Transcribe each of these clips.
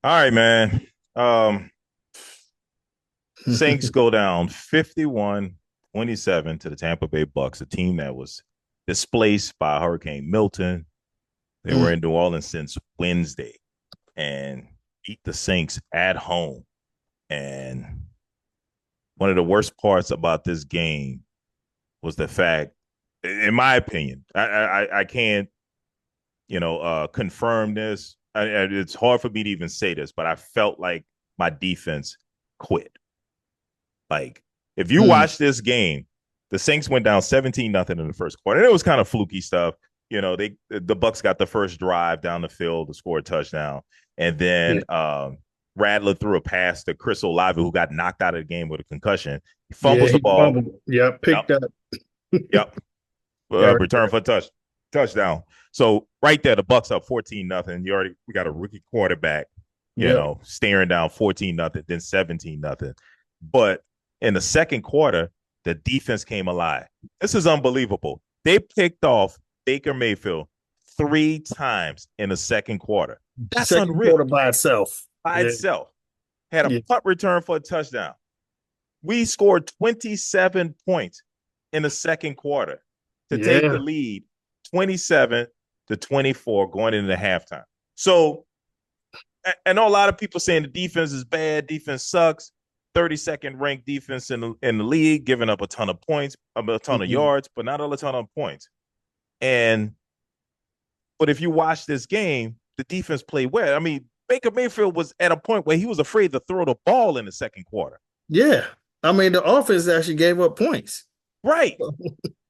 All right, man. Saints go down 51-27 to the Tampa Bay Bucks, a team that was displaced by Hurricane Milton. They were Mm. in New Orleans since Wednesday and beat the Saints at home. And one of the worst parts about this game was the fact, in my opinion, I can't, confirm this. It's hard for me to even say this, but I felt like my defense quit. Like, if you Mm. watch this game, the Saints went down 17-0 in the first quarter. And it was kind of fluky stuff. The Bucks got the first drive down the field to score a touchdown. And Yeah. then Radler threw a pass to Chris Olave, who got knocked out of the game with a concussion. He Yeah, fumbles the he ball. fumbled. Yeah, Yep. picked up. Yep. Yeah, Return for touchdown. So right there, the Bucks up 14-0. We got a rookie quarterback, yep. staring down 14-0, then 17-0. But in the second quarter, the defense came alive. This is unbelievable. They picked off Baker Mayfield three times in the second quarter. That's Second unreal quarter by itself. by Yeah, itself. Had a yeah, punt return for a touchdown. We scored 27 points in the second quarter to take the yeah. lead 27-24 going into the halftime. So I know a lot of people saying the defense is bad, defense sucks. 32nd ranked defense in the league, giving up a ton of points, a ton of Mhm. yards, but not a ton of points. And but if you watch this game, the defense played well. I mean, Baker Mayfield was at a point where he was afraid to throw the ball in the second quarter. Yeah. I mean, the offense actually gave up points. Right.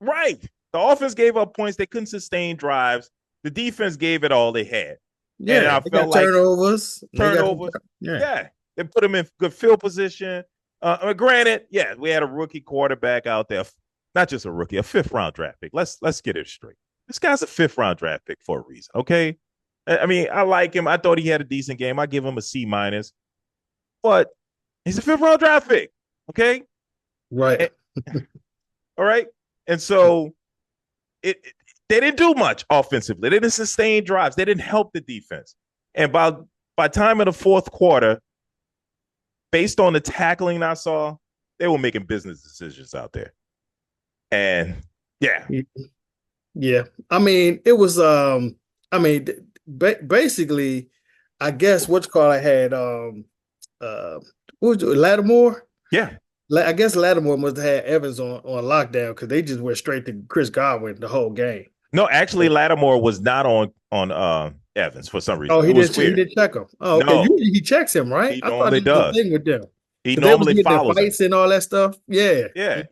Right. The offense gave up points. They couldn't sustain drives. The defense gave it all they had. And Yeah, I they felt got like turnovers. They got turnovers, yeah, yeah, they put them in good field position. Granted, yeah, we had a rookie quarterback out there, not just a rookie, a fifth round draft pick. Let's get it straight. This guy's a fifth round draft pick for a reason. Okay. I mean, I like him. I thought he had a decent game. I give him a C minus, but he's a fifth round draft pick. Okay. right. And, all right. And so it they didn't do much offensively. They didn't sustain drives. They didn't help the defense. And by time of the fourth quarter, based on the tackling I saw, they were making business decisions out there. And yeah, Yeah. I mean, it was I mean, basically, I guess what you call I had uh what was it, Lattimore? yeah. I guess Lattimore must have had Evans on lockdown because they just went straight to Chris Godwin the whole game. No, actually, Lattimore was not on Evans for some Oh, reason. It was he weird. didn't check him. Oh, okay. No, Usually he checks him, right? he I thought normally that was the does. thing with them. He Because they was normally getting in follows him. fights and all that stuff. Yeah. Yeah.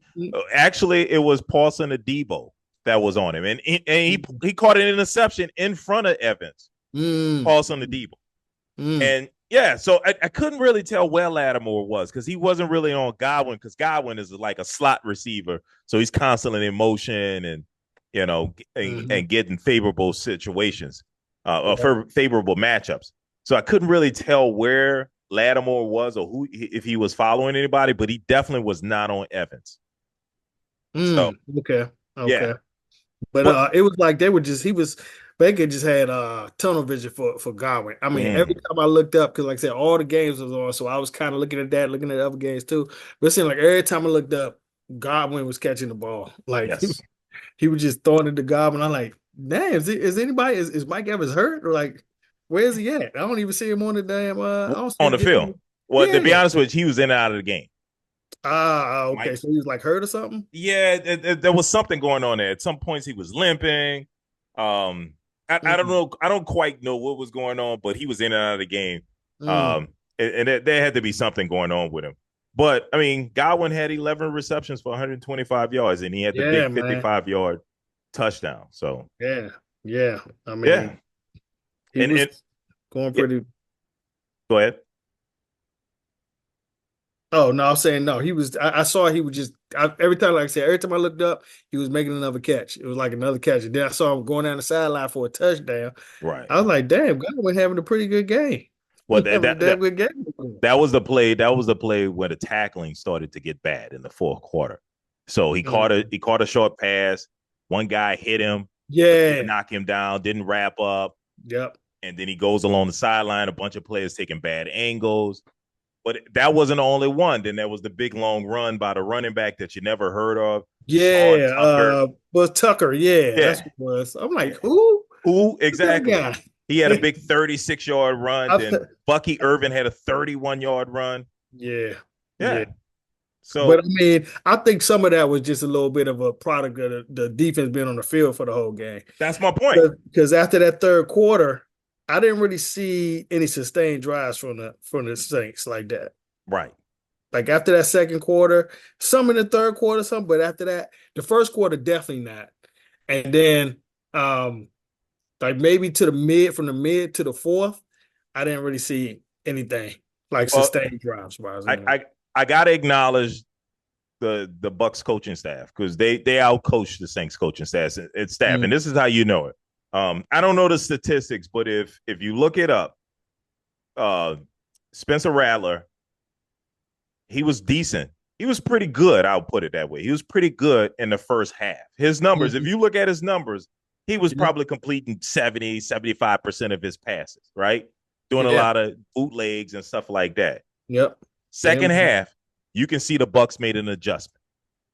Actually, it was Paulson Adebo that was on him, and he caught an interception in front of Evans. Mm, Paulson Adebo. mm, And yeah, so I couldn't really tell where Lattimore was because he wasn't really on Godwin because Godwin is like a slot receiver. So he's constantly in motion and, mhm. and getting favorable situations, Yeah. or favorable matchups. So I couldn't really tell where Lattimore was or if he was following anybody, but he definitely was not on Evans. So Okay. yeah, Okay. But but it was like they were just he was Baker just had tunnel vision for Godwin. I mean, every mm, time I looked up, because like I said, all the games was on, so I was kind of looking at that, looking at other games too. But it seemed like every time I looked up, Godwin was catching the ball. Like yes, he was just throwing it to Godwin. I'm like, damn, is Mike Evans hurt? Or like, where is he at? I don't even see him on the damn I don't see on him the getting field. on. Well, to be Yeah. honest with you, he was in and out of the game. Okay. Mike So he was like hurt or something? Yeah, there was something going on there. At some points, he was limping. I don't Mm, know. I don't quite know what was going on, but he was in and out of the game. mm. And there had to be something going on with him. But I mean, Godwin had 11 receptions for 125 yards, and he had the Yeah, big man. 55-yard touchdown. So Yeah. Yeah. I yeah, mean, he and was and going yeah, pretty. go ahead. Oh no, I'm saying no. He was. I saw he was just every time, like I said, every time I looked up, he was making another catch. It was like another catch, and then I saw him going down the sideline for a touchdown. Right. I was like, damn, Godwin having a pretty good game. Well, He having a damn good game. that was the play. That was the play where the tackling started to get bad in the fourth quarter. So Mm. he caught a short pass. One guy hit him, but didn't Yeah. knock him down. Didn't wrap up. Yep. and then he goes along the sideline, a bunch of players taking bad angles. But that wasn't the only one. Then there was the big long run by the running back that you never heard of, Sean Yeah, Tucker. was Tucker. Yeah, that's Yeah. what it was. I'm like, who? Who Who's that exactly? He had a guy? big 36-yard run. Then Bucky Irvin had a 31-yard run. Yeah, yeah. Yeah. But I So mean, I think some of that was just a little bit of a product of the defense being on the field for the whole game. that's my point. Because after that third quarter, I didn't really see any sustained drives from the Saints like that. Right. Like after that second quarter, some in the third quarter, some, but after that, the first quarter definitely not. And then like maybe from the mid to the fourth, I didn't really see anything like Well, sustained drives wise I, anyway. I, I gotta acknowledge the Bucks coaching staff because they outcoached the Saints coaching staff, and Mm. this is how you know it. I don't know the statistics, but if you look it up, uh, Spencer Rattler, he was decent. He was pretty good. I'll put it that way. He was pretty good in the first half. His numbers, if Mhm. you look at his numbers, he was Yep. probably completing 70, 75% of his passes, right? Doing a Yeah. lot of bootlegs and stuff like that. Yep. Second half, you can see the Bucks made an adjustment.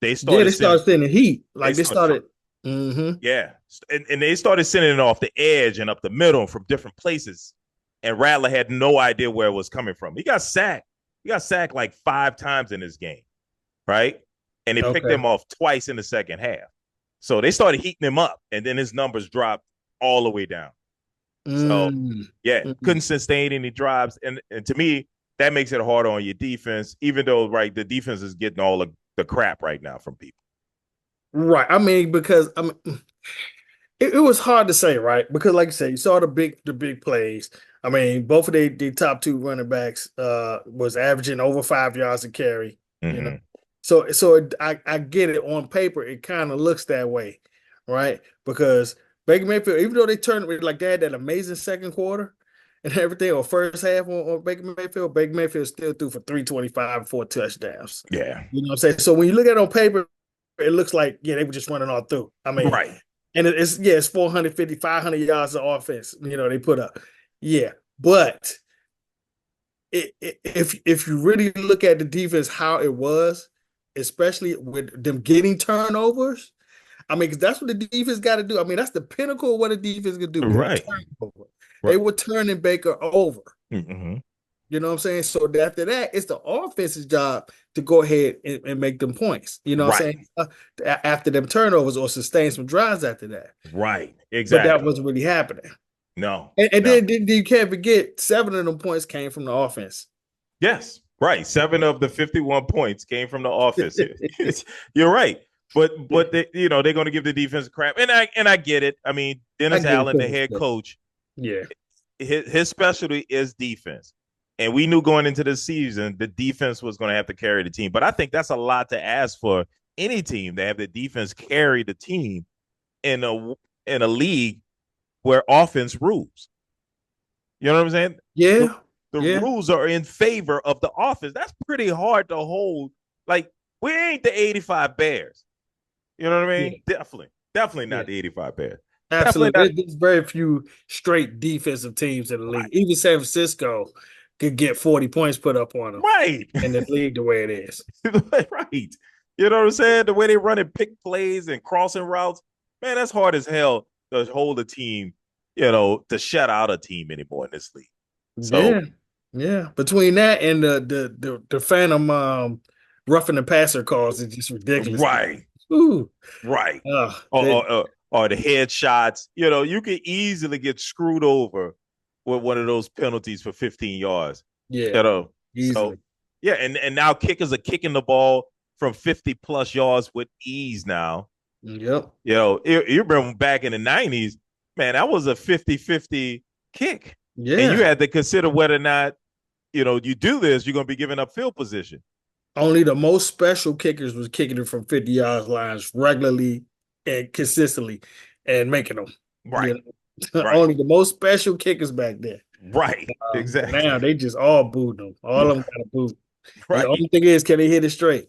They Yeah, started they sending, started sending heat. they Like they started, started. Mm-hmm. yeah, and they started sending it off the edge and up the middle from different places. And Rattler had no idea where it was coming from. He got sacked. He got sacked like 5 times in this game, right? And they picked Okay. him off twice in the second half. So they started heating him up, and then his numbers dropped all the way down. So Mm. yeah, couldn't Mm. sustain any drives, and to me that makes it harder on your defense. Even though right, the defense is getting all the crap right now from people. Right. I mean, because I mean, it was hard to say, right? Because like you said, you saw the big plays. I mean, both of the top two running backs was averaging over 5 yards a carry, you know. Mm-hmm. I get it on paper, it kind of looks that way, right? Because Baker Mayfield, even though they turned like they had that amazing second quarter and everything, or first half on Baker Mayfield still threw for 325 and 4 touchdowns. Yeah. You know what I'm saying? So when you look at it on paper, it looks like, yeah, they were just running all through. I mean, Right. and it's 450, 500 yards of offense, they put up. Yeah. But if you really look at the defense, how it was, especially with them getting turnovers, I mean, because that's what the defense got to do. I mean, that's the pinnacle of what a defense can do, get a Right. turnover. They Right. were turning Baker over. Mm-hmm. You know what I'm saying? So after that, it's the offense's job to go ahead and make them points. You know what I'm Right. saying? After them turnovers or sustain some drives after that. Right. But that Exactly. wasn't really happening. No. And No. then you can't forget 7 of them points came from the offense. Yes. Right. 7 of the 51 points came from the offense. You're right. But they're going to give the defense crap, and I get it. I mean, I Dennis get Allen, the it. head coach, Yeah. his specialty is defense. And we knew going into the season the defense was going to have to carry the team. But I think that's a lot to ask for any team to have the defense carry the team in a league where offense rules. You know what I'm saying? The, Yeah. the Yeah. rules are in favor of the offense. That's pretty hard to hold. Like, we ain't the 85 Bears. You know what I Yeah. mean? Definitely Yeah. not the 85 Bears. Definitely not. Absolutely. There's very few straight defensive teams in the league. Right. Even San Francisco could get 40 points put up on them Right. in the league the way it is. Right. You know what I'm saying? The way they run and pick plays and crossing routes, man, that's hard as hell to hold a team, to shut out a team anymore in this league. So Yeah. Yeah. Between that and the phantom roughing the passer calls is just ridiculous. right, Ooh. right. Or, They, or, or, or the headshots, you could easily get screwed over with one of those penalties for 15 yards. yeah, You know, so easily. yeah, and now kickers are kicking the ball from 50 plus yards with ease now. Yep. You remember back in the 90s, man, that was a 50-50 kick. And you Yeah. had to consider whether or not, you do this, you're going to be giving up field position. Only the most special kickers was kicking it from 50 yards lines regularly and consistently and making them. Right. Right. Only the most special kickers back there. Right. Exactly. Now they just all booed them. All of them got a boot. And the Right. only thing is, can they hit it straight?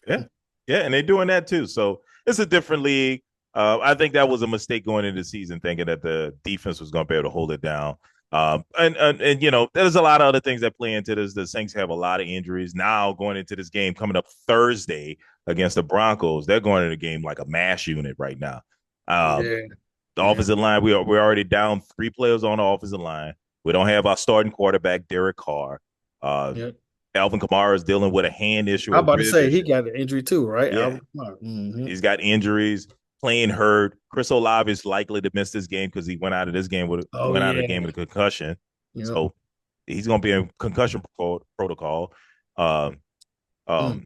Yeah. Yeah. And they're doing that too. So it's a different league. I think that was a mistake going into the season, thinking that the defense was going to be able to hold it down. And you know, there's a lot of other things that play into this. The Saints have a lot of injuries now going into this game coming up Thursday against the Broncos. They're going into the game like a mash unit right now. Um, Yeah, the yeah, offensive line, we're already down three players on the offensive line. We don't have our starting quarterback, Derek Carr. Uh, yeah. Alvin Kamara is dealing with a hand issue, I'm a about to rib say he issue. got an injury too, right? Yeah, Mm-hmm. he's got injuries, playing hurt. Chris Olave is likely to miss this game because he went out of this game with Oh went out of the yeah, game with a concussion. yep. So he's going to be in concussion protocol. Um, Mm, um,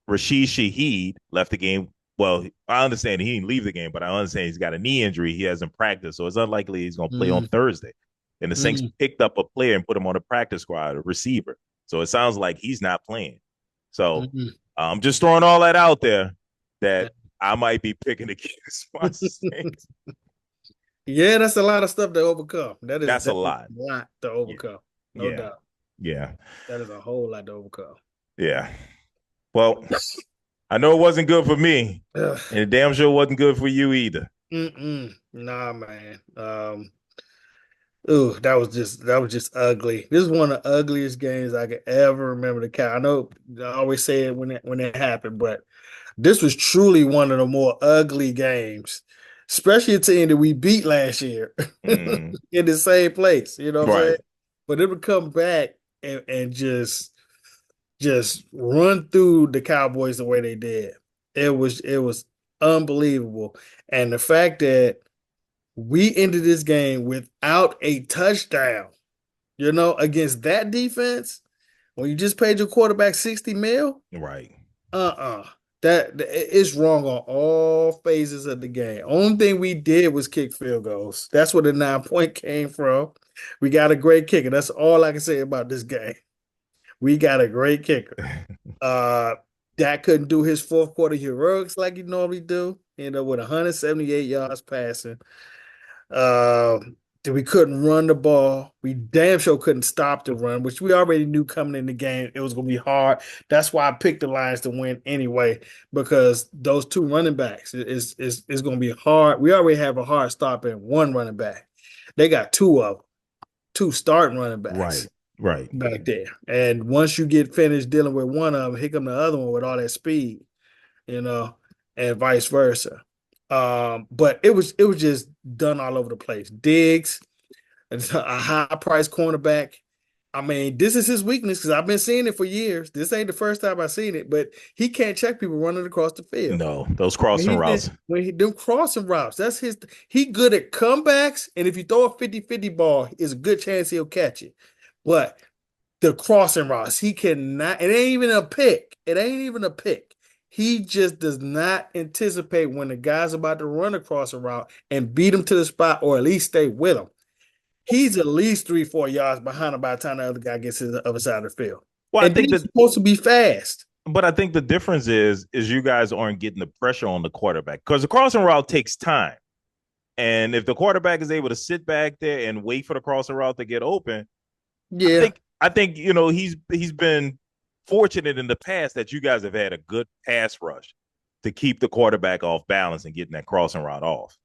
Rashid Shaheed left the game. Well, I understand he didn't leave the game, but I understand he's got a knee injury. He hasn't practiced, so it's unlikely he's going to play on mm, Thursday. And the Saints mm, picked up a player and put him on the practice squad, a receiver. So it sounds like he's not playing. So mm. I'm just throwing all that out there that I might be picking against my Saints. Yeah, that's a lot of stuff to overcome. That's a That is lot. a lot to Yeah. overcome, no Yeah. doubt. Yeah. That is a whole lot to overcome. Yeah. Well, I know it wasn't good for me, Ugh. and it damn sure wasn't good for you either. Mm-mm. Nah, man. Ooh, that was just ugly. This is one of the ugliest games I could ever remember to count. I know I always say it when it happened, but this was truly one of the more ugly games, especially a team that we beat last year Mm, in the same place. You know what I'm saying? right. But it would come back and just run through the Cowboys the way they did. It was unbelievable. And the fact that we ended this game without a touchdown, against that defense, when you just paid your quarterback 60 mil, Right. uh-uh. It's wrong on all phases of the game. Only thing we did was kick field goals. That's where the 9 point came from. We got a great kicker. That's all I can say about this game. We got a great kicker. Uh Dak couldn't do his fourth quarter heroics like he normally do, with 178 yards passing. That we couldn't run the ball. We damn sure couldn't stop the run, which we already knew coming in the game it was going to be hard. That's why I picked the Lions to win anyway, because those two running backs is going to be hard. We already have a hard stop in one running back. They got two of them, two starting running backs Right. Right. back there. And once you get finished dealing with one of them, here come the other one with all that speed, you know, and vice versa. But it was just done all over the place. Diggs, a high price cornerback. I mean, this is his weakness because I've been seeing it for years. This ain't the first time I've seen it, but he can't check people running across the field. No, those crossing routes. When he them crossing routes, that's his. He good at comebacks, and if you throw a 50-50 ball, it's a good chance he'll catch it. But the crossing routes, he cannot. It ain't even a pick. It ain't even a pick. He just does not anticipate when the guy's about to run across a route and beat him to the spot, or at least stay with him. He's at least 3-4 yards behind him by the time the other guy gets to the other side of the field. Well, I And then think he's that, supposed to be fast. but I think the difference is you guys aren't getting the pressure on the quarterback because the crossing route takes time. And if the quarterback is able to sit back there and wait for the crossing route to get open, Yeah. I think he's been fortunate in the past that you guys have had a good pass rush to keep the quarterback off balance and getting that crossing route off.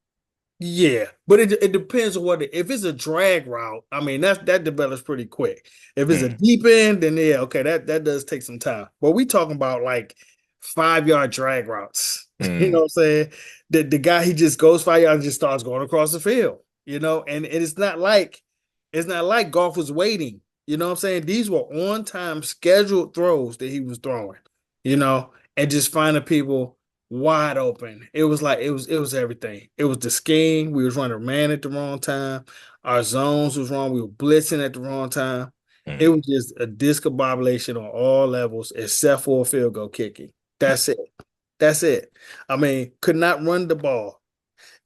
Yeah, but it depends on if it's a drag route. I mean, that develops pretty quick. If it's a Mm, deep end, then yeah, okay, that does take some time. But we talking about like 5 yard drag routes. You know mm, what I'm saying? The guy he just goes 5 yards and just starts going across the field. And it's not like golf was waiting. You know what I'm saying? These were on time scheduled throws that he was throwing. And just finding people wide open. It was everything. It was the scheme. We was running man at the wrong time. Our zones was wrong. We were blitzing at the wrong time. It mm. was just a discombobulation on all levels except for field goal kicking. That's it. That's it. I mean, could not run the ball.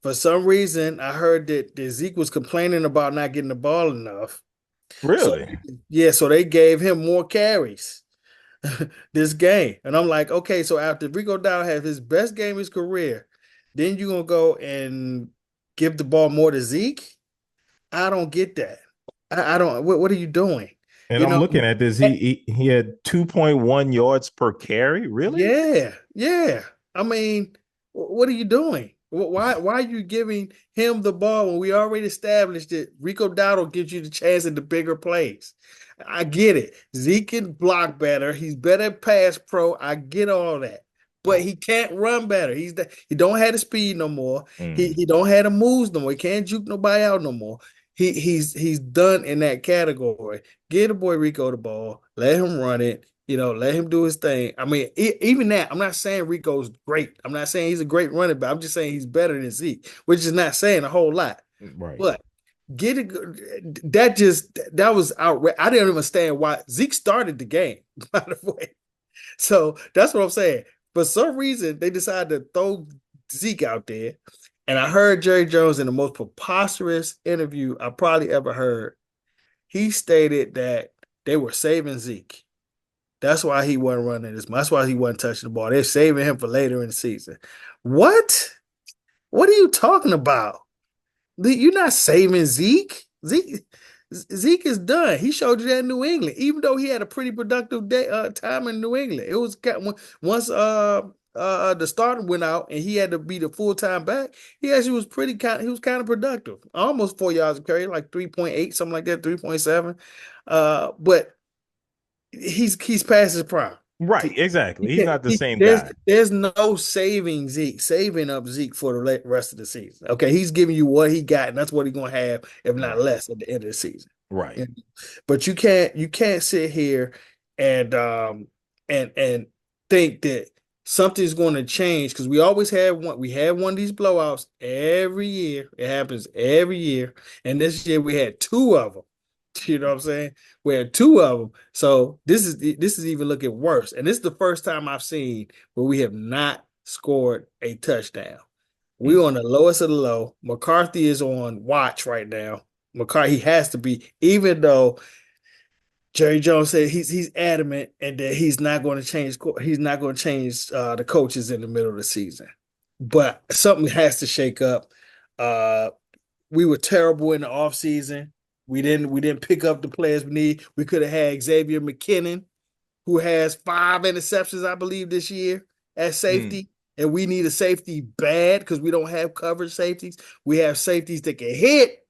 For some reason, I heard that Zeke was complaining about not getting the ball enough. So Really? yeah, so they gave him more carries this game. And I'm like, okay, so after Rico Dowdle had his best game of his career, then you're gonna go and give the ball more to Zeke? I don't get that. I don't. What are you doing? And You I'm know? looking at this. eh, He had 2.1 yards per carry. Really? Yeah, yeah. I mean, what are you doing? Why are you giving him the ball when we already established that Rico Dowdle gives you the chance in the bigger plays? I get it. Zeke can block better. He's better at pass pro. I get all that. But Oh. he can't run better. He don't have the speed no more. Mm. He don't have the moves no more. He can't juke nobody out no more. He's done in that category. Give the boy Rico the ball. Let him run it. Let him do his thing. I mean, even that, I'm not saying Rico's great. I'm not saying he's a great running back. I'm just saying he's better than Zeke, which is not saying a whole lot. Right. But get it. That was outrageous. I didn't understand why Zeke started the game, by the way. So that's what I'm saying. For some reason, they decided to throw Zeke out there. And I heard Jerry Jones in the most preposterous interview I probably ever heard. He stated that they were saving Zeke. That's why he wasn't running this. That's why he wasn't touching the ball. They're saving him for later in the season. What? What are you talking about? You're not saving Zeke. Zeke is done. He showed you that in New England, even though he had a pretty productive time in New England. It was once the starter went out and he had to be the full-time back. He actually was he was kind of productive. Almost 4 yards a carry, like 3.8, something like that, 3.7. But he's past his prime. Right. Exactly. He's not the same There's guy. there's no saving up Zeke for the rest of the season. Okay, he's giving you what he got, and that's what he's gonna have, if not Right. less, at the end of the season. Right. But you can't sit here and and think that something's going to change, because we always have one. We had one of these blowouts every year. It happens every year, and this year we had two of them. You know what I'm saying? We had two of them. So this is even looking worse. And this is the first time I've seen where we have not scored a touchdown. We're Mm. on the lowest of the low. McCarthy is on watch right now. McCarthy has to be, even though Jerry Jones said he's adamant and that he's not going to change. He's not going to change the coaches in the middle of the season. But something has to shake up. Uh, we were terrible in the offseason. We didn't pick up the players we need. We could have had Xavier McKinnon, who has 5 interceptions, I believe, this year at Mm. safety. And we need a safety bad because we don't have coverage safeties. We have safeties that can hit,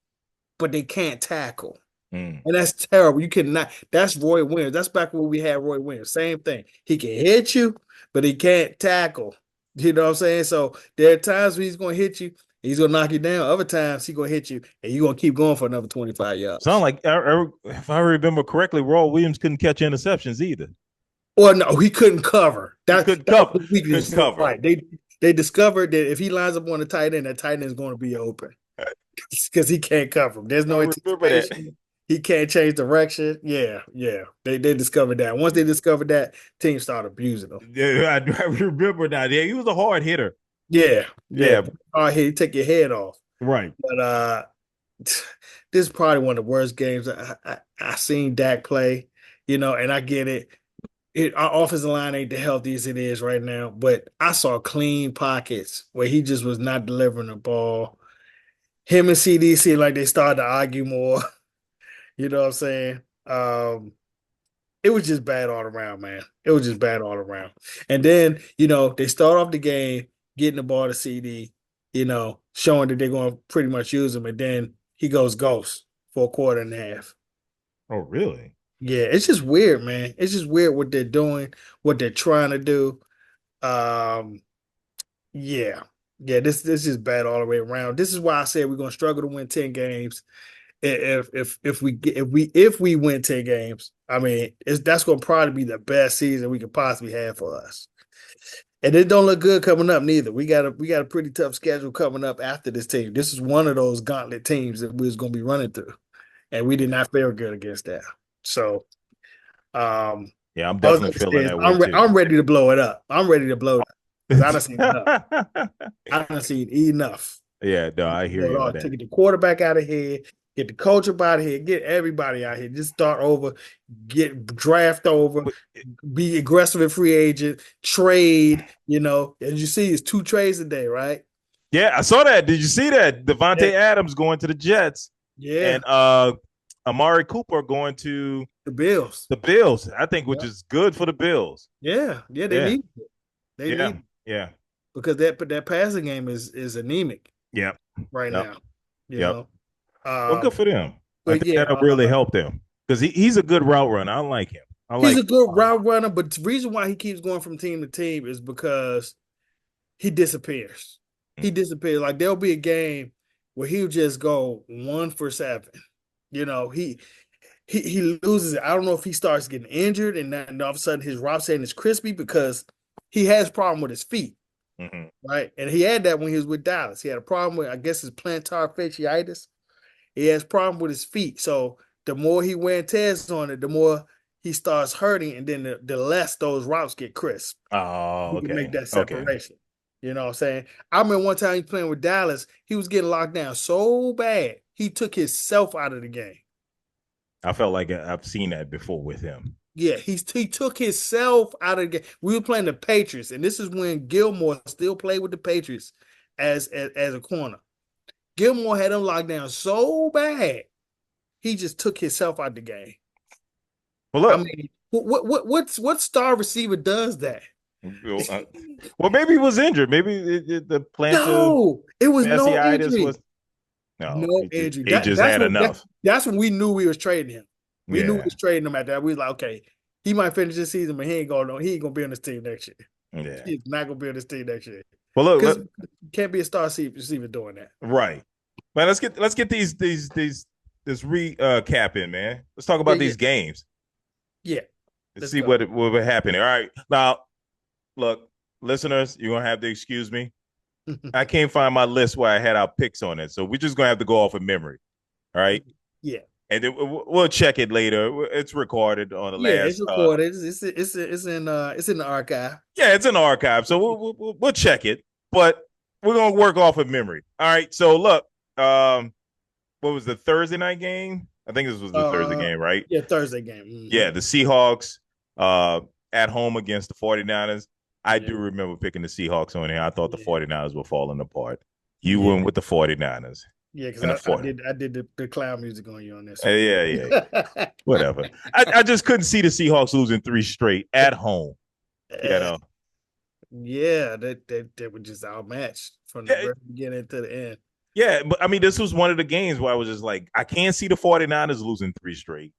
but they can't tackle. Mm. And that's terrible. You cannot. That's Roy Williams. That's back when we had Roy Williams. Same thing. He can hit you, but he can't tackle. You know what I'm saying? So there are times when he's going to hit you, he's going to knock you down. Other times he's going to hit you, and you're going to keep going for another 25 Sound yards. like if I remember correctly, Roy Williams couldn't catch interceptions either. Or no, he couldn't cover. He That couldn't that was cover. the Couldn't weakness. cover. Right. They discovered that if he lines up on the tight end, that tight end is going to be open because he can't cover him. There's I no remember that. anticipation. He can't change direction. Yeah, yeah. They discovered that. Once they discovered that, teams started abusing him. Yeah, I remember that. Yeah, he was a hard hitter. Yeah, yeah. Yeah. All right, he take your head off. Right. But this is probably one of the worst games I seen Dak play. And I get it. Our offensive line ain't the healthiest it is right now, but I saw clean pockets where he just was not delivering the ball. Him and CD seemed like they started to argue more. You know what I'm saying? It was just bad all around, man. It was just bad all around. And then, they start off the game getting the ball to CD, showing that they're going to pretty much use him. And then he goes ghost for a quarter and a half. Oh, really? Yeah, it's just weird, man. It's just weird what they're doing, what they're trying to do. Um, yeah. Yeah, this is bad all the way around. This is why I said we're gonna struggle to win 10 games. If we win 10 games, I mean, that's gonna probably be the best season we could possibly have for us. And it don't look good coming up neither. We got a pretty tough schedule coming up after this team. This is one of those gauntlet teams that we was gonna be running through, and we did not fare good against that. So, um, Yeah, I'm all I'm definitely feeling saying is that way too. I'm ready to blow it up. I'm ready to blow it up because I done seen enough. I done seen enough. Yeah, no, I hear Blow it you on all. that. Take the quarterback out of here, get the coach up out of here, get everybody out here. Just start over, get draft over, But be aggressive at free agent, trade. As you see, it's 2 trades a day, right? yeah, I saw that. Did you see that? Yeah, Devontae Adams going to the Jets yeah. and Amari Cooper going to The Bills. the Bills. I think, which Yeah, is good for the Bills. yeah, yeah. They Yeah, need it. They yeah, need it. yeah. because that passing game is anemic Yep. right Yep. now. You Yep. know, Well, good um, for them. I but think yeah, that'll really help them because he's a good route runner. I like him. I he's like. a good route runner. But the reason why he keeps going from team to team is because he disappears. He disappears. Like there'll be a game where he'll just go 1 for 7. You know, he loses it. I don't know if he starts getting injured and then all of a sudden his route setting is crispy because he has problem with his feet, Mm-hmm. right? And he had that when he was with Dallas. He had a problem with, I guess, his plantar fasciitis. He has problem with his feet. So the more he wear and tears on it, the more he starts hurting, and then the less those routes get crisp. Oh, He can make okay. that Okay. separation. You know what I'm saying? I remember one time he playing with Dallas, he was getting locked down so bad, he took himself out of the game. I felt like I've seen that before with him. Yeah, he took himself out of the game. We were playing the Patriots, and this is when Gilmore still played with the Patriots as a corner. Gilmore had him locked down so bad, he just took himself out of the game. Well, I look. mean, what star receiver does that? Well, maybe he was injured. Maybe the plantar No, it was no fasciitis injury. was no. No injury. He just had enough. That's when we knew we was trading him. We knew we Yeah. was trading him at that. We was like, okay, he might finish this season, but he ain't gonna be on this team next year. Yeah. He's not gonna be on this team next year. Well, look. Because can't be a star receiver doing that. Right. Man, let's get these this recap in, man. Let's talk Yeah, about yeah, these games. yeah. Let's Let's see go. what happened. All right. Now, look, listeners, you're gonna have to excuse me. I can't find my list where I had our picks on it, so we're just gonna have to go off of memory. All right. Yeah. And then we'll check it later. It's recorded on the Yeah, it's last. recorded. It's in the archive. Yeah, it's an archive, so we'll check it. But we're gonna work off of memory. All right. So look, what was the Thursday night game? I think this was the Thursday game, right? Yeah, Thursday game. Yeah, the Seahawks at home against the 49ers. I Yeah. do remember picking the Seahawks on here. I thought the Yeah. 49ers were falling apart. You Yeah. went with the 49ers. Yeah, because And the I 40. did the clown music on you on this Yeah. one. Whatever. I just couldn't see the Seahawks losing 3 straight at home. You know. Yeah, they were just outmatched from the Yeah, very beginning to the end. yeah, but I mean, this was one of the games where I was just like, I can't see the 49ers losing 3 straight.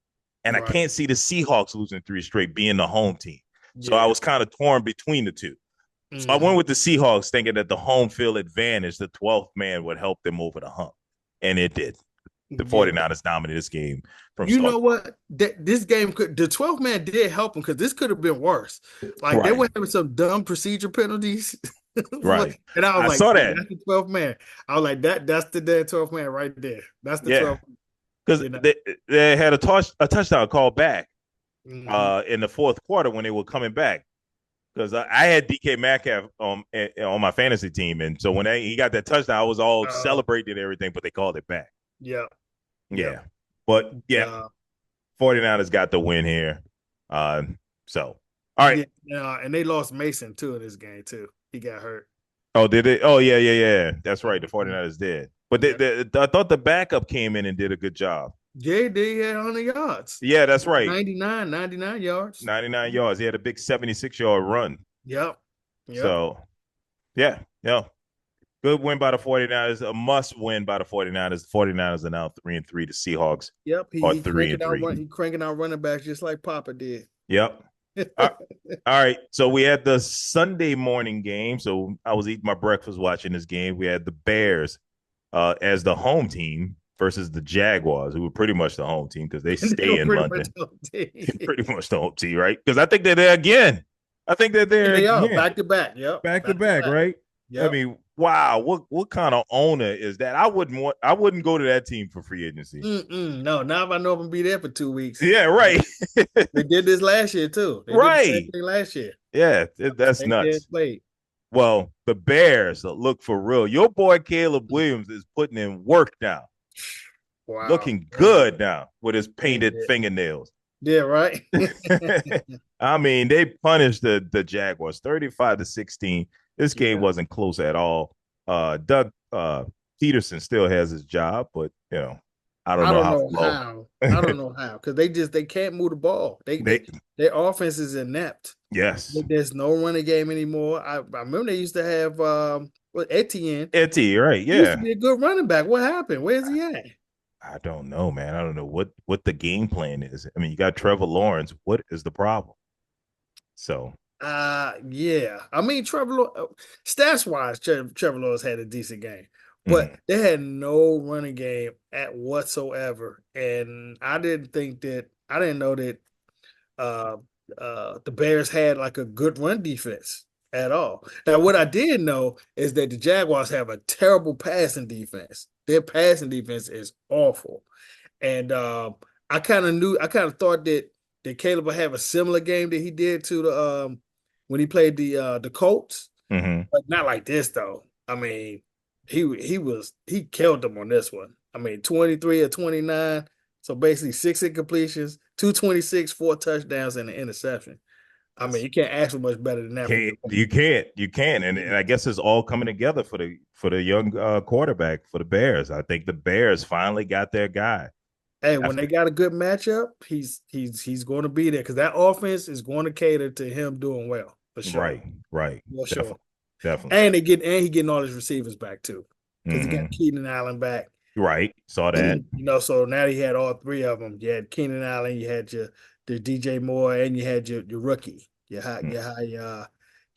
And I Right. can't see the Seahawks losing 3 straight being the home team. So I Yeah. was kind of torn between the two. So I went Mhm. with the Seahawks thinking that the home field advantage, the 12th man, would help them over the hump. And it did. The Yeah. 49ers dominated this game from You start. know what? This game could the 12th man did help him because this could have been worse. Like they Right. were having some dumb procedure penalties. Right. And I was I like, saw yeah, that. that's the 12th man. I was like, that's the dead 12th man right there. That's the Yeah. 12th, Because you know. they had a touchdown call back Mhm. in the fourth quarter when they were coming back. Because I had DK Metcalf on my fantasy team, and so when he got that touchdown, I was all Uh, celebrating and everything, but they called it back. yeah, yeah. Yeah, but yeah, Uh, 49ers got the win here. So all right. yeah, and they lost Mason too in this game too. He got hurt. Oh, did they? Oh, yeah. That's right. The Mhm. 49ers did, but Yeah. I thought the backup came in and did a good job. JD had 100 yards. Yeah, that's right. 99 yards. 99 yards. He had a big 76-yard run. Yep. Yep. So yeah. Good win by the 49ers. A must win by the 49ers. The 49ers are now 3-3. The Seahawks Yep. are He three cranking and out three. he cranking out running backs just like Papa did. Yep. All right. So we had the Sunday morning game. So I was eating my breakfast watching this game. We had the Bears as the home team versus the Jaguars, who were pretty much the home team because they They stay were in pretty much London. OT. Pretty much the home team, right? Because I think they're there again. I think they're Yeah, there they are again. back to back. Yep. Back to Back to back, back. right? I Yep. mean, wow, what kind of owner is that? I wouldn't go to that team for free agency. No, now if I know I'm gonna be there for 2 weeks. Yeah, right. They did this last year too. They did the same Right. thing last year. Yeah, that's Same day nuts. played. Well, the Bears look for real. Your boy Caleb Williams is putting in work now, Wow. looking good now with his painted Yeah, fingernails. yeah, right. I mean, they punished the Jaguars 35-16. This game Yeah. wasn't close at all. Doug Peterson still has his job, but I don't I know don't how know slow. how. I don't know how because they can't move the ball. They Their offense is inept. yes. There's no running game anymore. I remember they used to have Etienne. Etty, right? He used to Yeah. be a good running back. What happened? Where's he at? I don't know, man. I don't know what the game plan is. I mean, you got Trevor Lawrence. What is the problem? So, Yeah. I mean, stats wise, Trevor Lawrence had a decent game, but mhm. they had no running game at whatsoever. And I didn't know that uh the Bears had like a good run defense at all. Now, what I did know is that the Jaguars have a terrible passing defense. Their passing defense is awful. And I kind of thought that Caleb would have a similar game that he did to the when he played the Colts, Mhm. but not like this though. I mean, he killed them on this one. I mean, 23 or 29, so basically six incompletions, 226, four touchdowns, and an interception. I mean, That's you can't ask for much better than that from can't your you can't you can't and I guess it's all coming together for the young quarterback for the Bears. I think the Bears finally got their guy. Hey, when After, they got a good matchup, he's going to be there because that offense is going to cater to him doing well for sure, right, right, for sure. definitely, definitely. And he getting all his receivers back too because he got Hmm. Keenan Allen back. Right, saw that. So now he had all three of them. You had Keenan Allen, you had the DJ Moore, and you had your rookie, your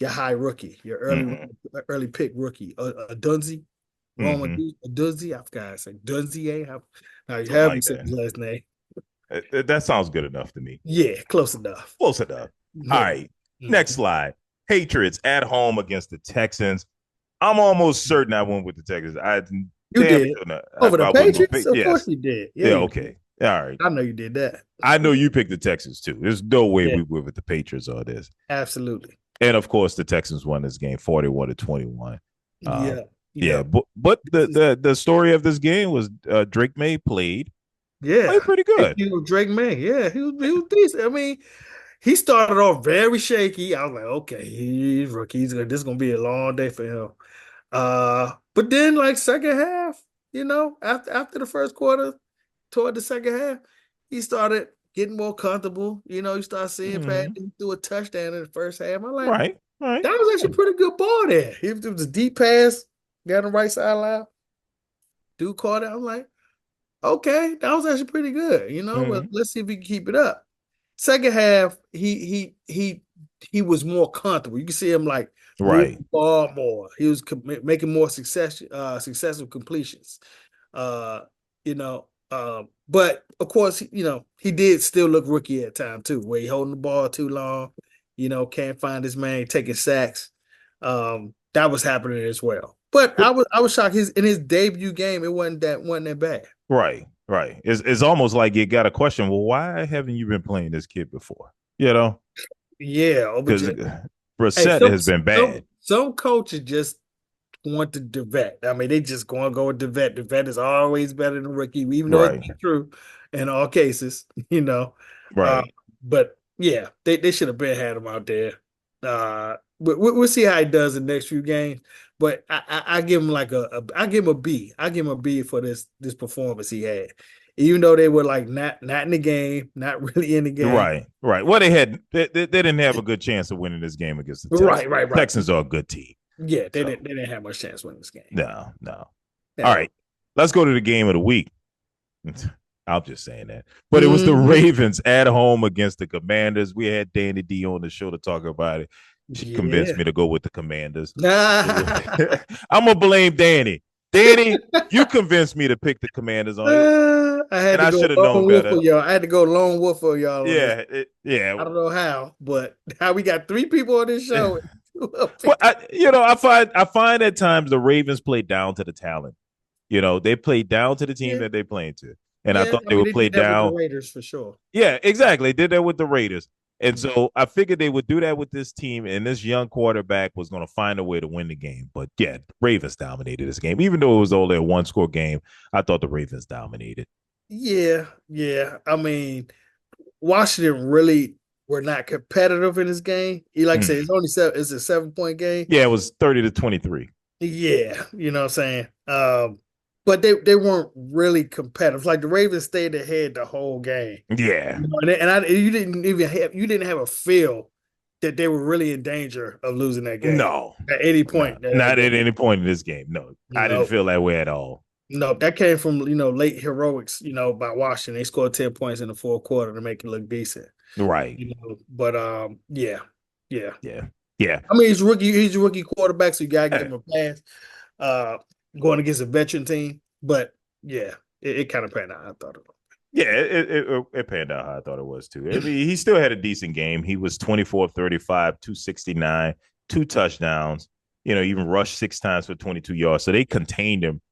high rookie, your Mm-hmm. early pick rookie, a Dunzy, Roman Mm-hmm. Dunzy. I forgot I said Dunzy. Now you Something have me like say that. his last name. That sounds good enough to me. Yeah, close enough. Close enough. All Yeah. right. Next Mhm. slide. Patriots at home against the Texans. I'm almost certain I went with the Texans. I You damn did sure not. over the I wasn't gonna Patriots. pick. Of course Yes. you did. Yeah, Yeah. you did. Okay. All right. I know you did that. I know you picked the Texans too. There's no way Yeah, we went with the Patriots on this. absolutely. And of course, the Texans won this game 41-21. Uh, Yeah, yeah, yeah. but This is the story of this game was Drake May played Yeah, pretty good. Drake May. Yeah, he was decent. I mean, he started off very shaky. I was like, okay, he's rookie. This is gonna be a long day for him. But then like second half, after the first quarter, toward the second half, he started getting more comfortable. You start seeing Pat Mm-hmm. he threw a touchdown in the first half. I'm like, Right, right. that was actually a pretty good ball there. It was a deep pass, got on the right sideline. Dude caught it. I'm like, okay, that was actually pretty good. But Mm-hmm. let's see if we can keep it up. Second half, he was more comfortable. You can see him like move Right, the ball more. He was making more successful completions. Uh, but of course, he did still look rookie at time too, where he holding the ball too long. Can't find his man taking sacks. That was happening as well. But but I was shocked. In his debut game, it wasn't that bad. right, right. It's almost like you got a question. Well, why haven't you been playing this kid before? You know, Yeah, because OBJ. Hey, Brissett has been bad. some coaches just want to vet. I mean, they just going to go with the vet. The vet is always better than rookie, even though it's Right, not true in all cases. Uh, right, but yeah, they should have been had him out there. But we'll see how he does in the next few games. But I give him I give him a B. I give him a B for this performance he had, even though they were like not in the game, not really in the game. right, right. Well, they didn't have a good chance of winning this game against the Right, Texans. right, right. Texans are a good team. Yeah, So they didn't have much chance winning this game no, no. All at all. right, let's go to the game of the week. I'm just saying that. But it was the Mhm. Ravens at home against the Commanders. We had Danny D on the show to talk about it. She convinced Yeah. me to go with the Commanders. Nah. I'm gonna blame Danny. Danny, you convinced me to pick the Commanders on it, I had and to I go should have known lone wolf better. for y'all. I had to go lone wolf for y'all on this. Yeah, yeah. I don't know how, but how we got three people on this show. Well, I find at times the Ravens play down to the talent. They play down to the team Yeah, that they're playing to, and I yeah. thought I they mean, would they play did that with the down. Raiders for sure. Yeah, exactly. They did that with the Raiders. And Mhm. so I figured they would do that with this team, and this young quarterback was going to find a way to win the game. But yeah, Ravens dominated this game. Even though it was only a one-score game, I thought the Ravens dominated. Yeah, yeah. I mean, Washington really were not competitive in this game. Like I said, Mm. it's only seven. It's a 7 point game. Yeah, it was 30-23. Yeah, you know what I'm saying. but they weren't really competitive. Like the Ravens stayed ahead the whole game. Yeah. You know, you didn't have a feel that they were really in danger of losing that game No. at any No. point in that Not at game. any point in this game. No. I didn't No, feel that way at all. no, that came from late heroics, by Washington. They scored 10 points in the fourth quarter to make it look decent. Right. But yeah, yeah. Yeah. Yeah. I mean, he's a rookie quarterback, so you gotta give Eh, him a pass. Uh, going against a veteran team, but yeah, it kind of panned out. I thought it. Yeah, it panned out how I thought it was too. I mean, he still had a decent game. He was 24 of 35, 269, two touchdowns, even rushed 6 times for 22 yards. So they contained him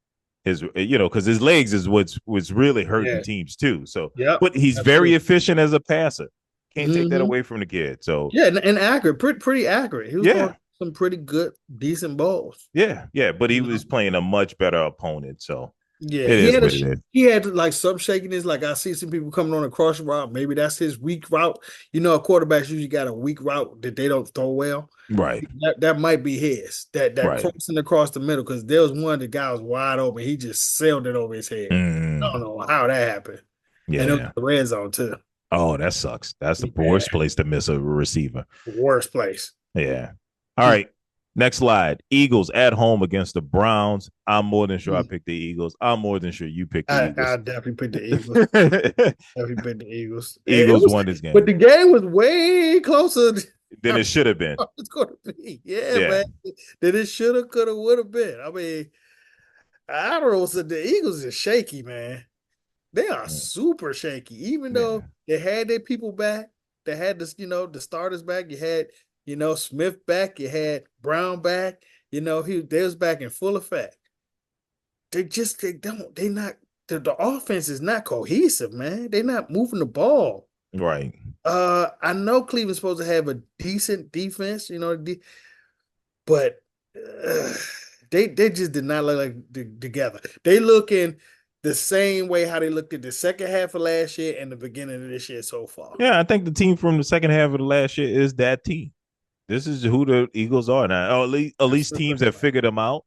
because his legs is what's was really hurting Yeah. teams too. So, Yep. but he's very Absolutely. efficient as a passer. Can't take that Hmm. away from the kid. So, Yeah, and accurate, pretty accurate. He was throwing yeah, some pretty good, decent balls. yeah, yeah. But he You know? was playing a much better opponent. So Yeah, it is what it is. he had like some shakiness. Like I see some people coming on a cross route. Maybe that's his weak route. Quarterbacks usually got a weak route that they don't throw well. Right, That might be his. That right. crossing across the middle because there was one the guy was wide open. He just sailed it over his head. I don't Mm, know how that happened. And it was yeah. the red zone too. Oh, that sucks. That's the Yeah, worst place to miss a receiver. worst place. Yeah. All right. Next slide. Eagles at home against the Browns. I'm more than sure I picked the Eagles. I'm more than sure you picked the I Eagles. definitely picked the Eagles. Definitely picked the Eagles. It Eagles was, won this but game. the game was way closer than Then it should have been. it's going to be. Yeah, Yeah. man. Than it should have, could have, would have been. I mean, I don't know. So the Eagles is shaky, man. They are super shaky. Even though Yeah. they had their people back, they had this, the starters back. You had, Smith back. You had Brown back. They was back in full effect. They not the offense is not cohesive, man. They're not moving the ball. Right. I know Cleveland's supposed to have a decent defense, but uh, they just did not look like together. They looking the same way how they looked at the second half of last year and the beginning of this year so far. Yeah, I think the team from the second half of the last year is that team. This is who the Eagles are now. Or at least teams have figured them out.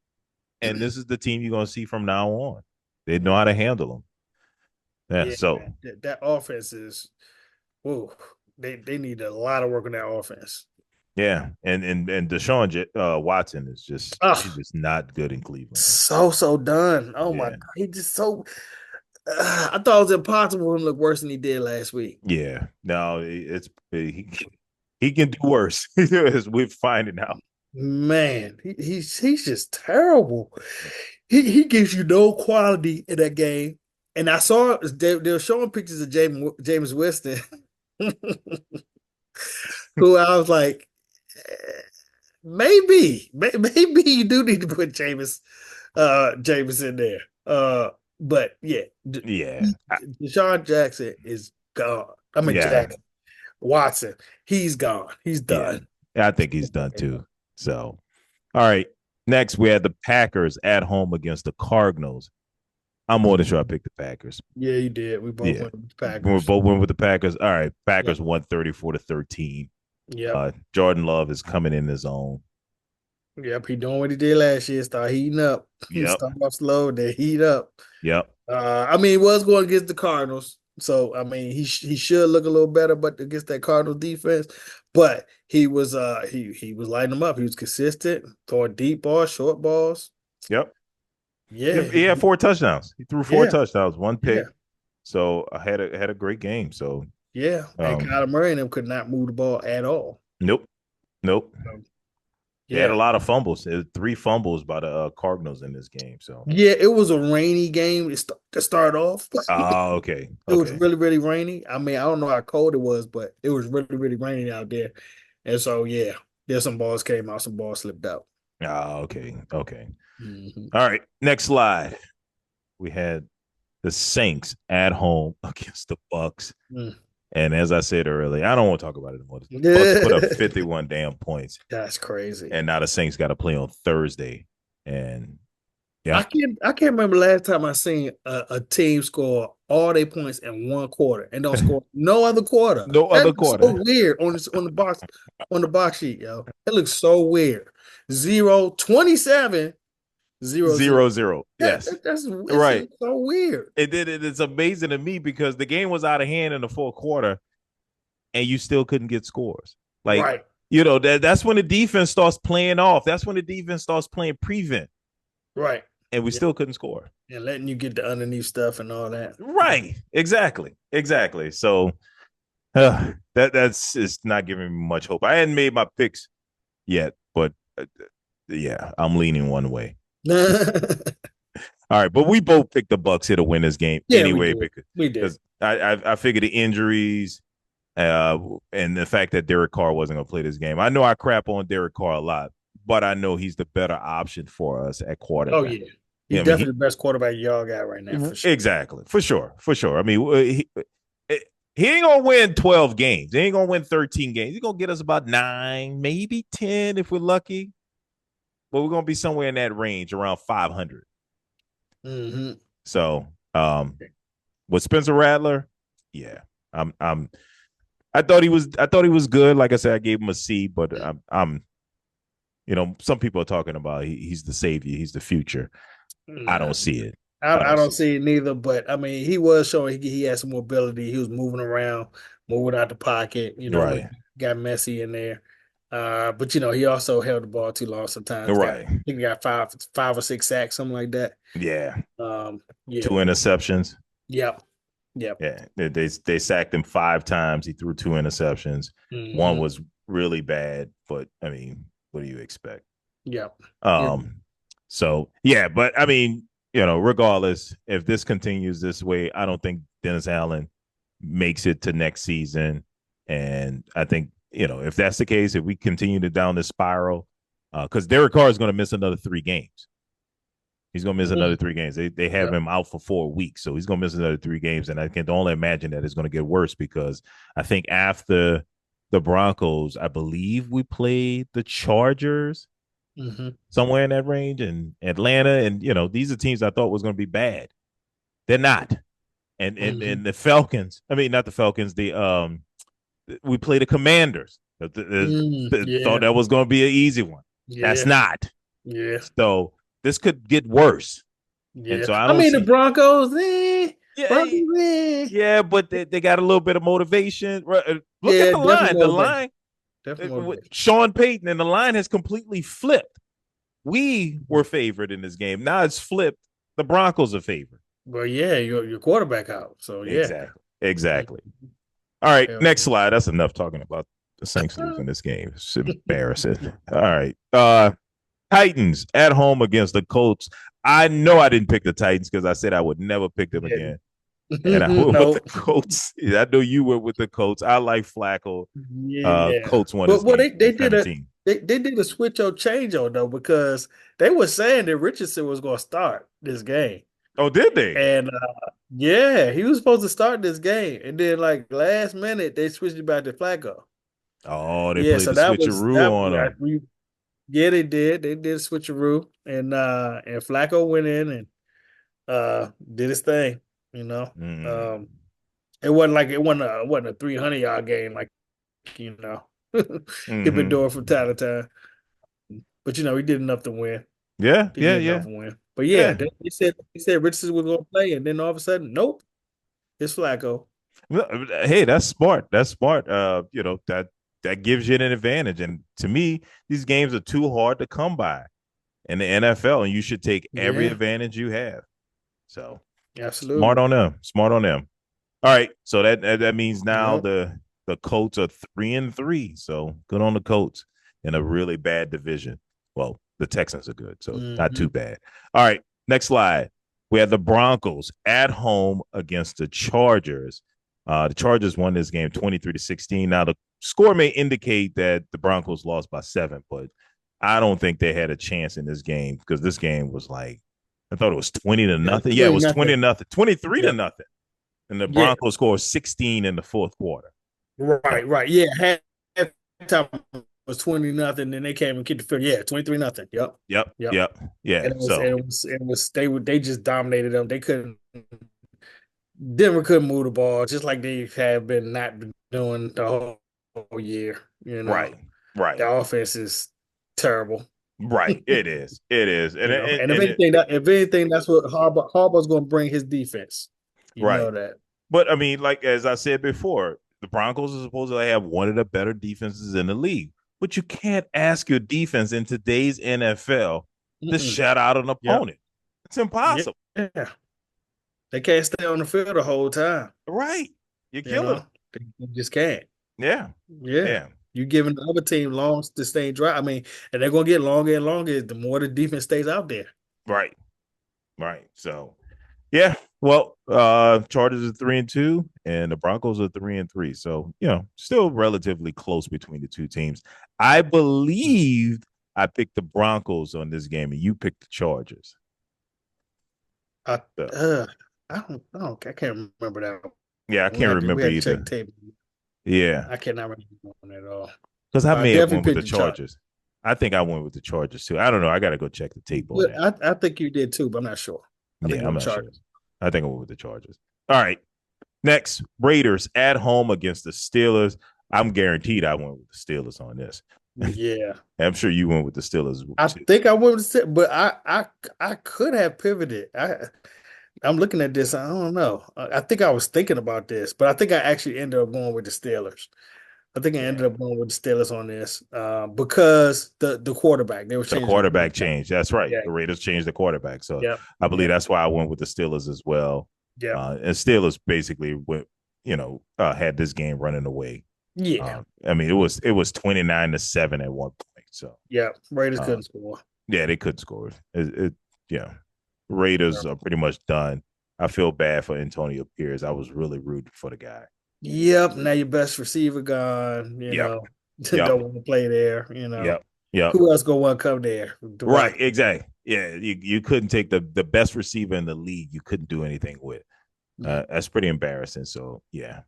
And this is the team you're going to see from now on. They know how to handle them. Yeah. Yeah, So, man. That offense is, whoa, they need a lot of work on that offense. yeah. And Deshaun Watson is he's Oh, just not good in Cleveland. so done. Oh my Yeah. God, he just so. I thought it was impossible for him to look worse than he did last week. Yeah. No, he can do worse as we're finding out. Man, he's just terrible. He gives you no quality in that game. And I saw they were showing pictures of James Winston, who I was like, maybe you do need to put James in there. But yeah, Yeah. Deshaun Jackson is gone. I mean Yeah. Jackson Watson, he's gone. He's Yeah. done. I think he's done too. So, all right. Next, we had the Packers at home against the Cardinals. I'm more than sure I picked the Packers. Yeah, you did. We both Yeah. went with the We Packers. both went with the Packers. All right. Yep. Packers won 34-13. Yep. Jordan Love is coming in his own. Yep. He doing what he did last year. Start heating up. Yep. Start off slow, then heat up. Yep. I mean, he was going against the Cardinals. So I mean, he should look a little better, but against that Cardinals defense, but he was he was lighting them up. He was consistent, throwing deep balls, short balls. Yep. Yeah, He had 4 touchdowns. He threw four yeah, touchdowns, one yeah, pick. So I had a great game. So yeah. And um, Kyler Murray and them could not move the ball at all. nope, nope. So, They had a yeah, lot of fumbles. There were 3 fumbles by the Cardinals in this game. So yeah. It was a rainy game to start off. okay, It was okay. really, really rainy. I mean, I don't know how cold it was, but it was really, really rainy out there. And so, yeah, there's some balls came out, some balls slipped out. Okay, okay. Mm-hmm. All right. Next slide. We had the Saints at home against the Bucks. Mm. And as I said earlier, I don't want to talk about it anymore. The Bucks put up 51 damn points. That's crazy. And now the Saints got to play on Thursday. And yeah. I can't remember last time I seen a team score all their points in one quarter and don't score no other quarter. No That other looks quarter. so weird on the box sheet, yo. It looks so weird. 0, 27, zero zero. 0-0. Yeah, Yes. that's Right. just so weird. It's amazing to me because the game was out of hand in the fourth quarter and you still couldn't get scores. Like, Right, that's when the defense starts playing off. That's when the defense starts playing prevent, right. and we Yeah, still couldn't score. and letting you get the underneath stuff and all that. Right. Exactly. Exactly. So that's it's not giving me much hope. I hadn't made my picks yet, but yeah, I'm leaning one way. All right, but we both picked the Bucks here to win this game Yeah, we anyway did. We did. because I figured the injuries and the fact that Derek Carr wasn't going to play this game. I know I crap on Derek Carr a lot, but I know he's the better option for us at Oh quarterback. yeah, he's Yeah, I mean, definitely the best quarterback y'all got right now for sure. exactly, for sure, for sure. I mean, he ain't gonna win 12 games. He ain't gonna win 13 games. He's gonna get us about 9, maybe 10 if we're lucky. But we're gonna be somewhere in that range, around 500. Mm-hmm. So, with Spencer Rattler, yeah, I'm I thought he was good. Like I said, I gave him a C, but I'm some people are talking about he's the savior, he's the future. I Nah, don't see it. I don't see it neither. But I mean, he was showing he had some mobility. He was moving around, moving out the pocket. When Right, he got messy in there. But he also held the ball too long sometimes. I right, think he got five or six sacks, something like that. yeah. Two Yeah. interceptions. Yep. Yep. Yeah, they sacked him 5 times. He threw 2 interceptions. One Mm-hmm. was really bad, but I mean, what do you expect? Yep. Yep. Um, so yeah, but I mean, regardless, if this continues this way, I don't think Dennis Allen makes it to next season. And I think, if that's the case, if we continue to down this spiral, because Derek Carr is going to miss another 3 games. He's going to miss another 3 games. They have Yep. him out for 4 weeks, so he's going to miss another 3 games. And I can only imagine that it's going to get worse because I think after the Broncos, I believe we played the Chargers Mm-hmm. somewhere in that range, and Atlanta, and these are teams I thought was going to be bad. They're not. Mm-hmm. And the Falcons. I mean, not the Falcons. We play the Commanders. Thought Yeah. that was going to be an easy one. That's Yeah. not. Yeah. So this could get worse. And Yeah. so I I don't mean the see. Broncos, Yeah, Broncos, yeah, but they got a little bit of motivation. Look at Yeah, the definitely line. The motivation. line Definitely with motivation. Sean Payton, and the line has completely flipped. We were favored in this game. Now it's flipped. The Broncos are favored. Well, yeah, your quarterback out. So yeah. Exactly. Exactly. All right. Yeah. Next slide. That's enough talking about the Saints losing this game. It's embarrassing. All right. Titans at home against the Colts. I know I didn't pick the Titans because I said I would never pick them again. And I went with No. the Colts. I know you went with the Colts. I like Flacco. Yeah. Colts won this But game they did a 17. they did a switch or change on though because they were saying that Richardson was going to start this game. Oh, did they? And yeah, he was supposed to start this game. And then like last minute they switched it back to Flacco. Oh, they Yeah, played so the that was switcheroo that on them. we yeah, they did. They did a switcheroo, and Flacco went in and did his thing. You know, Mm. um, it wasn't a 300-yard game like you know he been Mm-hmm. doing from time to time. But he did enough to win. Yeah, He yeah, did enough yeah, to win. But yeah, yeah. they said Richardson was going to play, and then all of a sudden, nope, it's Flacco. Hey, that's smart. That's smart. That gives you an advantage. And to me, these games are too hard to come by in the NFL, and you should take every Yeah, advantage you have. So smart absolutely. on them. Smart on them. All right. So that means now Yep. the Colts are 3-3. So good on the Colts in a really bad division. Well, the Texans are good, so not too Hmm. bad. All right. Next slide. We have the Broncos at home against the Chargers. The Chargers won this game 23-16. Now the score may indicate that the Broncos lost by 7, but I don't think they had a chance in this game because this game was like I thought it was 20 to Yeah, nothing. Yeah, it 20 was 20 to nothing. nothing, 23 to Yep. nothing. And the Yeah. Broncos scored 16 in the fourth quarter. So, Right. Right. Yeah. Halftime was 20-0. Then they came and kicked the field. Yeah, 23-0. Yep. yep, Yep. yep, yeah. And So, they just dominated them. Denver couldn't move the ball just like they have been not been doing the whole year. right, The right. offense is terrible. Right. It is. It is. And, You know, and, and and it, if anything, that's what Harbaugh's going to bring his defense. You right. know that. But I mean, like as I said before, the Broncos are supposedly have one of the better defenses in the league. But you can't ask your defense in today's NFL to Mm-mm. shut out an Yep. opponent. It's impossible. Yeah. They can't stay on the field the whole time. Right. You're You killing them. know, they just can't. Yeah. Yeah. Yeah. You giving the other team long to stay dry. I mean, and they're gonna get longer and longer the more the defense stays out there. Right. Right. So yeah. Well, Chargers are 3-2, and the Broncos are 3-3. So, still relatively close between the two teams. I believed I picked the Broncos on this game, and you picked the Chargers. I So, I can't remember that. yeah, I can't We remember had to check either. the tape. Yeah. I cannot remember that one at all. Because I But I may have definitely went with picked the the Chargers. Chargers. I think I went with the Chargers too. I don't know. I got to go check the tape on that. I think you did too, but I'm not sure. I think Yeah, it I'm was not sure. Chargers. I think I went with the Chargers. All right. Next, Raiders at home against the Steelers. I'm guaranteed I went with the Steelers on this. Yeah. I'm sure you went with the Steelers I too. think I would have, but I could have pivoted. I'm looking at this. I don't know. I think I was thinking about this, but I think I actually ended up going with the Steelers. I think I ended up going with the Steelers on this because the quarterback they were The changing the quarterback quarterback. changed. That's right. Yeah. The Raiders changed the quarterback. So Yep. I believe that's why I went with the Steelers as well. Yeah. And Steelers basically went, had this game running away. Yeah. I mean, it was 29-7 at one point. So Yeah. Raiders couldn't score. yeah, they couldn't score. Yeah. Raiders are pretty much done. I feel bad for Antonio Pierce. I was really rooting for the guy. Yep. Now your best receiver gone. You Yep. know, Yep. don't want to play there. You know. Yep. Yep. Who else gonna want to come there? Right. Exactly. Yeah. You couldn't take the best receiver in the league. You couldn't do anything with. That's pretty embarrassing. So yeah.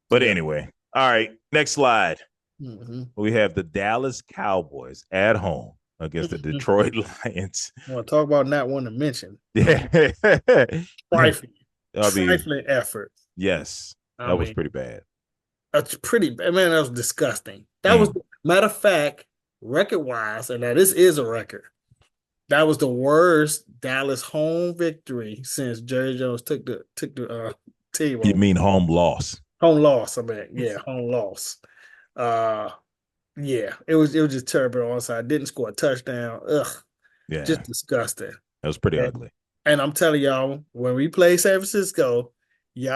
But anyway, all right. Next slide. Mm-hmm. We have the Dallas Cowboys at home against the Detroit Lions. I want to talk about not one to mention. Yeah. Trifling effort. Yes. That was pretty bad. That's pretty bad. Man, that was disgusting. That was, matter of fact, record-wise, and now this is a record. That was the worst Dallas home victory since Jerry Jones took the team. You mean home loss? Home loss, I mean. Yeah, home loss. Yeah, it was just terrible on side. Didn't score a touchdown. Ugh. Yeah. Just disgusting. That was pretty ugly. And I'm telling y'all, when we play San Francisco, you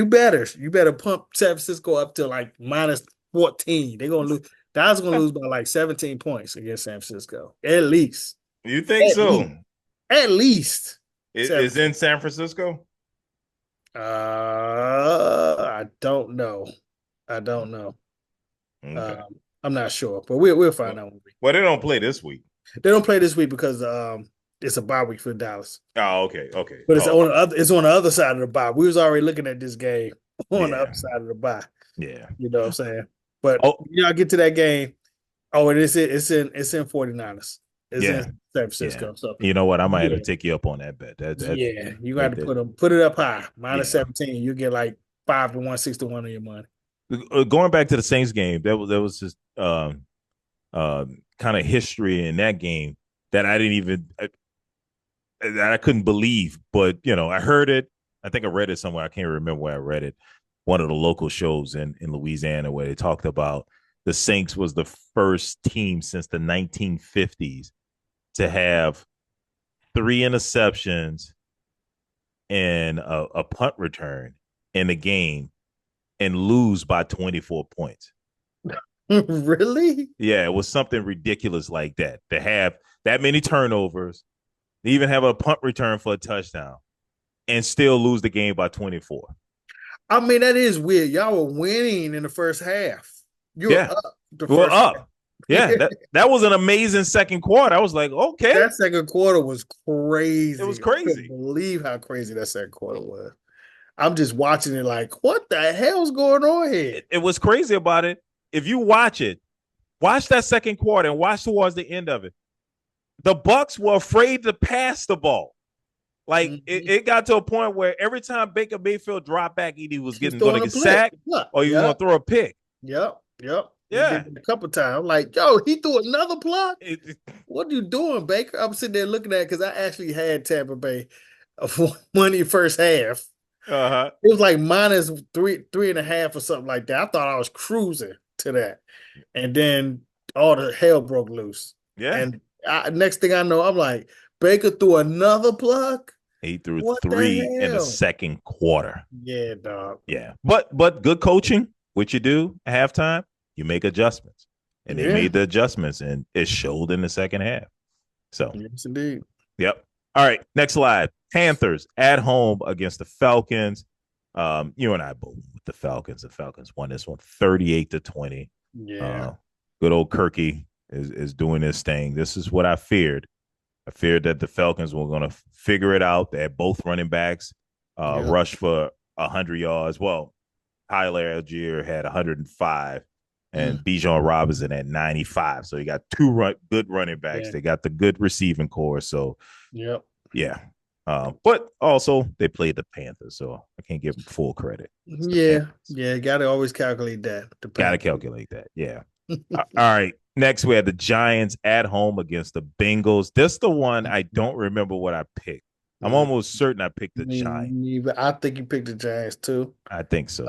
better pump San Francisco up to like minus 14. They're gonna lose. Dallas gonna lose by like 17 points against San Francisco. At least. You think so? At least. It's in San Francisco? I don't know. Okay. I'm not sure, but we'll find out. Well, they don't play this week. They don't play this week because it's a bye week for Dallas. Oh, okay. But it's on the other side of the bye. We was already looking at this game on the other side of the bye. Yeah. You know what I'm saying? But y'all get to that game. Oh, it's in 49ers. It's in San Francisco. Yeah. So you know what? I might have to take you up on that bet. You got to put it up high. Minus 17. You get like 5-1, 6-1 on your money. Going back to the Saints game, there was just kind of history in that game that I didn't even that I couldn't believe. But I heard it. I think I read it somewhere. I can't remember where I read it. One of the local shows in Louisiana where they talked about the Saints was the first team since the 1950s to have 3 interceptions and a punt return in the game and lose by 24 points. Really? Yeah, it was something ridiculous like that. To have that many turnovers, even have a punt return for a touchdown, and still lose the game by 24. I mean, that is weird. Y'all were winning in the first half. You were up. Up. Yeah, that was an amazing second quarter. I was like, okay. That second quarter was crazy. It was crazy. I couldn't believe how crazy that second quarter was. I'm just watching it like, what the hell's going on here? It was crazy about it. If you watch that second quarter and watch towards the end of it. The Bucs were afraid to pass the ball. Like it got to a point where every time Baker Mayfield dropped back, either he was going to get sacked or he was going to throw a pick. Yep. He did Yeah. it a couple times. Like, yo, he threw another plug. It, What are you doing, Baker? I'm sitting there looking at it because I actually had Tampa Bay money first half. uh-huh. It was like minus three and a half or something like that. I thought I was cruising to that. And then all the hell broke loose. Yeah. And next thing I know, I'm like, Baker threw another plug? He threw What three the in the hell? second quarter. Yeah, dog. Yeah. But good coaching, what you do at halftime, you make adjustments. And they Yeah. made the adjustments and it showed in the second half. So, Yes, indeed. yep. All right. Next slide. Panthers at home against the Falcons. You and I both with the Falcons. The Falcons won this one 38-20. Yeah. Good old Kirky is doing this thing. This is what I feared. I feared that the Falcons were going to figure it out. They had both running backs Yeah. rush for 100 yards. Well, Tyler Algier had 105 and Bijan Robinson at 95. So you got two good running backs. Yeah. They got the good receiving core. So, Yep. yeah. But also, they played the Panthers, so I can't give them full credit. Yeah. Yeah. Got to always calculate that. Got to calculate that. Yeah. All right. Next, we had the Giants at home against the Bengals. This is the one I don't remember what I picked. I'm almost certain I picked the Giants. I think you picked the Giants too. I think so.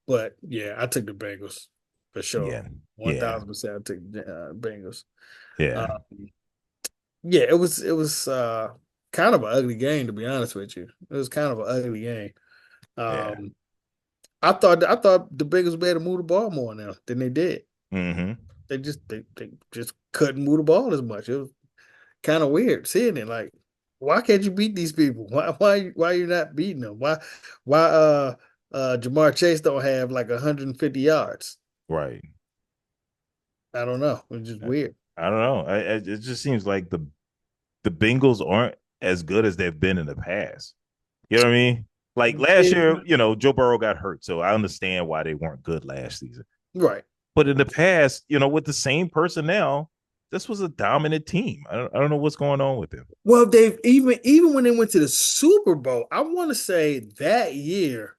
But yeah, I took the Bengals for sure. Yeah. 1,000% I took the Bengals. Yeah. Yeah, it was kind of an ugly game, to be honest with you. It was kind of an ugly game. Yeah. I thought the Bengals would be able to move the ball more now than they did. Mm-hmm. They just couldn't move the ball as much. It was kind of weird seeing it. Like, why can't you beat these people? Why you not beating them? Why Jamar Chase don't have like 150 yards? Right. I don't know. It's just weird. I don't know. It just seems like the Bengals aren't as good as they've been in the past. You know what I mean? Like last year, Joe Burrow got hurt, so I understand why they weren't good last season. Right. But in the past, with the same personnel, this was a dominant team. I don't know what's going on with them. Well, they've even when they went to the Super Bowl, I want to say that year,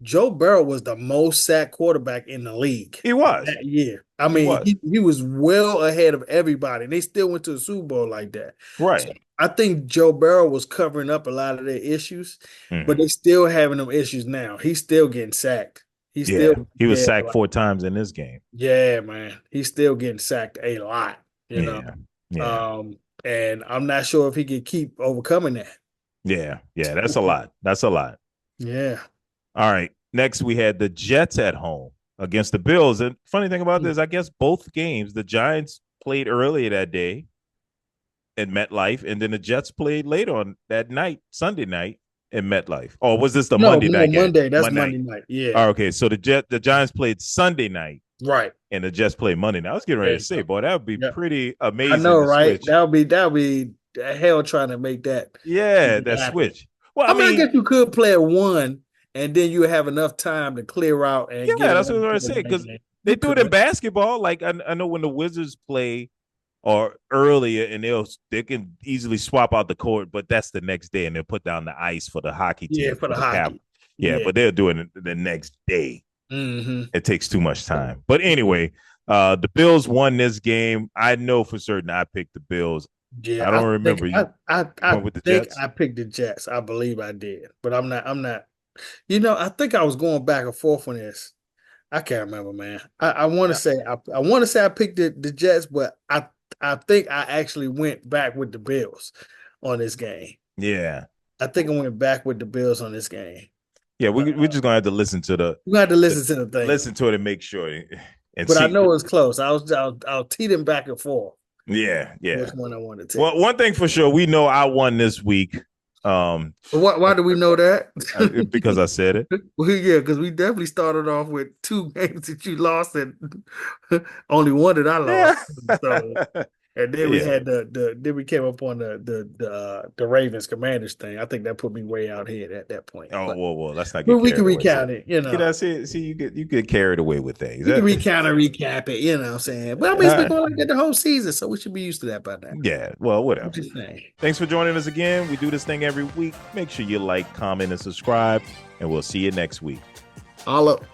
Joe Burrow was the most sacked quarterback in the league. He was that year. I mean, he was well ahead of everybody. And they still went to the Super Bowl like that. Right. So I think Joe Burrow was covering up a lot of their issues, but they still having them issues now. He's still getting sacked. He was sacked 4 times in this game. Yeah, man. He's still getting sacked a lot, Yeah. And I'm not sure if he can keep overcoming that. Yeah. That's a lot. Yeah. All right. Next, we had the Jets at home against the Bills. And funny thing about this, I guess both games, the Giants played earlier that day at MetLife, and then the Jets played later on that night, Sunday night, in MetLife. Or was this the Monday night game? Monday. That's Monday night. Yeah. Oh, okay. So the Giants played Sunday night. Right. And the Jets played Monday night. I was getting ready to say, boy, that would be pretty amazing. I know, right? That would be hell trying to make that. Yeah, that switch. Well, I mean, I guess you could play at 1, and then you have enough time to clear out and get that's what I was going to say, because they do it in basketball. Like I know when the Wizards play or earlier, and they can easily swap out the court, but that's the next day, and they'll put down the ice for the hockey team. Yeah, for the hockey. But they're doing it the next day. Mm-hmm. It takes too much time. But anyway, the Bills won this game. I know for certain I picked the Bills. Yeah, I don't remember you. I think I picked the Jets. I believe I did, but I'm not. I think I was going back and forth on this. I can't remember, man. I want to say I picked the Jets, but I think I actually went back with the Bills on this game. Yeah, I think I went back with the Bills on this game. Yeah, we're just gonna have to listen to the. We have to listen to the thing. Listen to it and make sure. But I know it was close. I'll tee them back and forth. Yeah. Which one I want to take? Well, one thing for sure, we know I won this week. Why do we know that? Because I said it. Well, yeah, because we definitely started off with 2 games that you lost and only one that I lost. So, and then we had then we came up on the Ravens Commanders thing. I think that put me way out here at that point. Oh, well, let's not get. But we can recount it, See, you get carried away with things. We can recap it. You know what I'm saying? But I mean, it's been going like that the whole season, so we should be used to that by now. Yeah. Well, whatever. Thanks for joining us again. We do this thing every week. Make sure you like, comment, and subscribe, and we'll see you next week. All up.